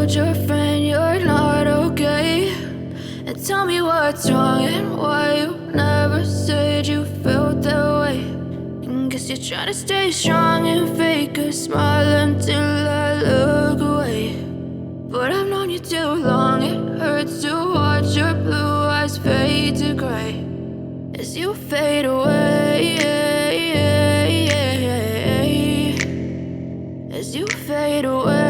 told your friend you're not okay? And tell me what's wrong and why you never said you felt that way. And guess you're trying to stay strong and fake a smile until I look away. But I've known you too long, it hurts to watch your blue eyes fade to gray as you fade away, as you fade away.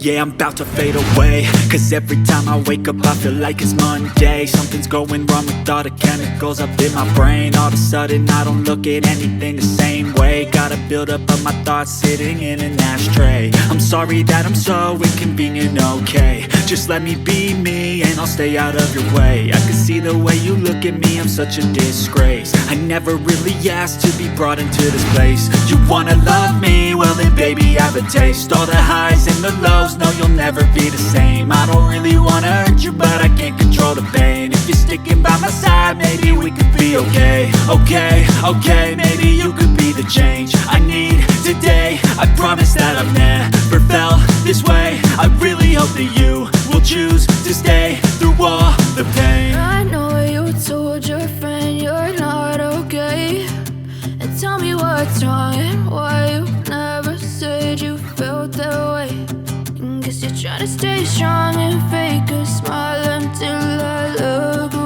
Yeah, I'm about to fade away, cause every time I wake up I feel like it's Monday. Something's going wrong with all the chemicals up in my brain. All of a sudden I don't look at anything the same way. Got a buildup of my thoughts sitting in an ashtray. I'm sorry that I'm so inconvenient, okay? Just let me be me and I'll stay out of your way. I can see the way you look at me, I'm such a disgrace. I never really asked to be brought into this place. You wanna love me? Well then baby I have a taste. All the highs and the lows, no, you'll never be the same. I don't really wanna hurt you, but I can't control the pain. If you're sticking by my side, maybe we could be okay. Okay, maybe you could be the change I need today. I promise that I've never felt this way. I really hope that you will choose to stay through all the pain. I know you told your friend you're not okay. And tell me what's wrong and why you never said you felt that way. Guess you're trying to stay strong and fake a smile until I look away.